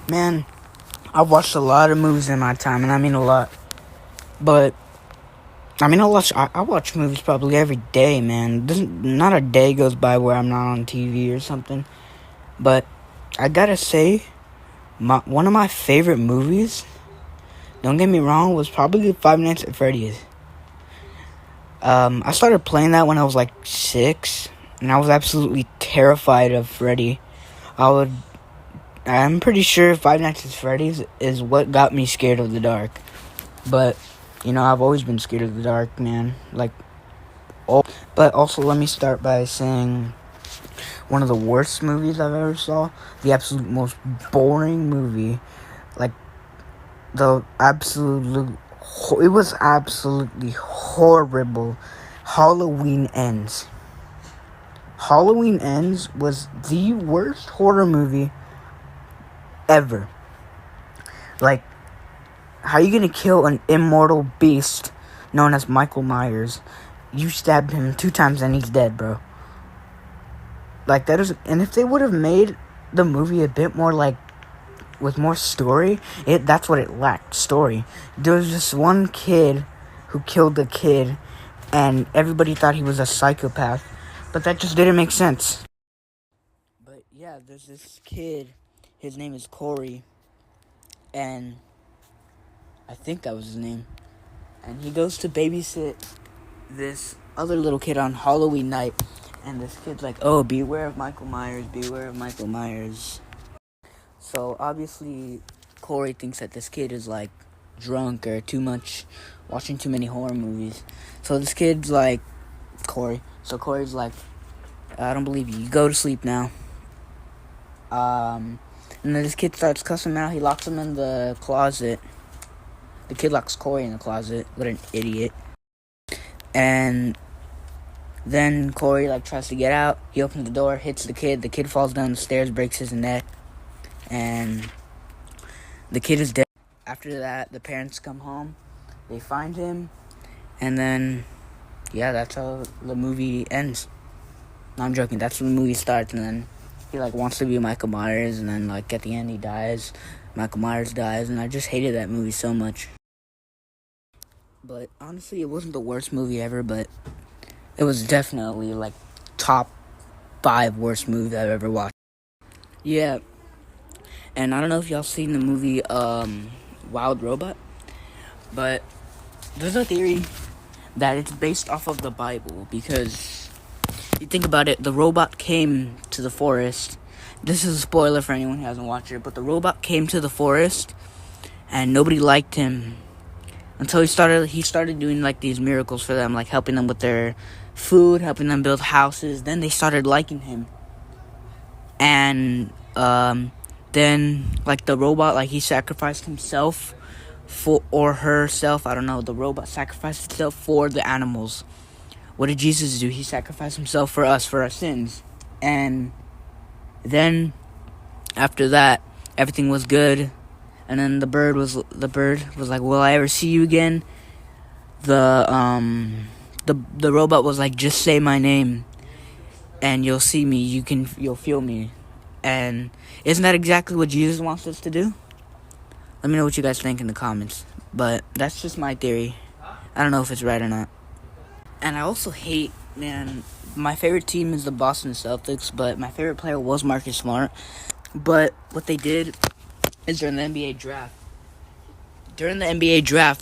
Man, I've watched a lot of movies in my time, and I mean a lot. But I watch movies probably every day, man. Not a day goes by where I'm not on TV or something. But I gotta say, one of my favorite movies, don't get me wrong, was probably Five Nights at Freddy's. I started playing that when I was like 6, and I was absolutely terrified of Freddy. I'm pretty sure Five Nights at Freddy's is what got me scared of the dark. But, I've always been scared of the dark, man. But also, let me start by saying one of the worst movies I've ever saw. The absolute most boring movie. It was absolutely horrible. Halloween Ends. Halloween Ends was the worst horror movie ever. How are you gonna kill an immortal beast known as Michael Myers? You stabbed him 2 times and he's dead, bro. And if they would have made the movie a bit more with more story, that's what it lacked, story. There was this one kid who killed the kid, and everybody thought he was a psychopath, but that just didn't make sense. But yeah, there's this kid, his name is Corey, and I think that was his name, and he goes to babysit this other little kid on Halloween night, and this kid's like, oh, beware of Michael Myers, beware of Michael Myers. So obviously Corey thinks that this kid is drunk or watching too many horror movies. So this kid's like, Corey. So Corey's like, I don't believe you. You go to sleep now. And then this kid starts cussing him out. He locks him in the closet. The kid locks Corey in the closet. What an idiot. And then Corey tries to get out. He opens the door, hits the kid. The kid falls down the stairs, breaks his neck. And the kid is dead. After that, the parents come home. They find him. And then, yeah, that's how the movie ends. No, I'm joking. That's when the movie starts. And then he, wants to be Michael Myers. And then, at the end, he dies. Michael Myers dies. And I just hated that movie so much. But, honestly, it wasn't the worst movie ever. But it was definitely, top 5 worst movies I've ever watched. Yeah. And I don't know if y'all seen the movie Wild Robot, but there's a theory that it's based off of the Bible, because you think about it, the robot came to the forest. This is a spoiler for anyone who hasn't watched it, but the robot came to the forest and nobody liked him until he started doing these miracles for them, helping them with their food, helping them build houses. Then they started liking him. And then, the robot, he sacrificed himself or herself. I don't know. The robot sacrificed itself for the animals. What did Jesus do? He sacrificed himself for us, for our sins. And then, after that, everything was good. And then the bird was like, will I ever see you again? The robot was like, just say my name and you'll see me. You'll feel me. And isn't that exactly what Jesus wants us to do? Let me know what you guys think in the comments. But that's just my theory. I don't know if it's right or not. And I also hate, man, my favorite team is the Boston Celtics, but my favorite player was Marcus Smart. But what they did is during the NBA draft,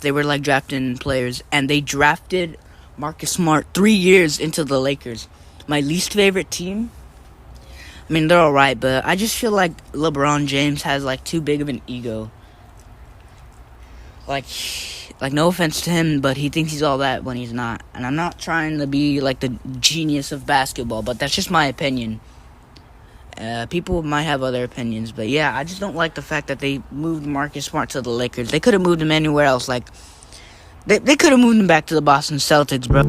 they were drafting players, and they drafted Marcus Smart 3 years into the Lakers. My least favorite team, I mean, they're alright, but I just feel like LeBron James has, too big of an ego. No offense to him, but he thinks he's all that when he's not. And I'm not trying to be, the genius of basketball, but that's just my opinion. People might have other opinions, but yeah, I just don't like the fact that they moved Marcus Smart to the Lakers. They could have moved him anywhere else. They could have moved him back to the Boston Celtics, bro.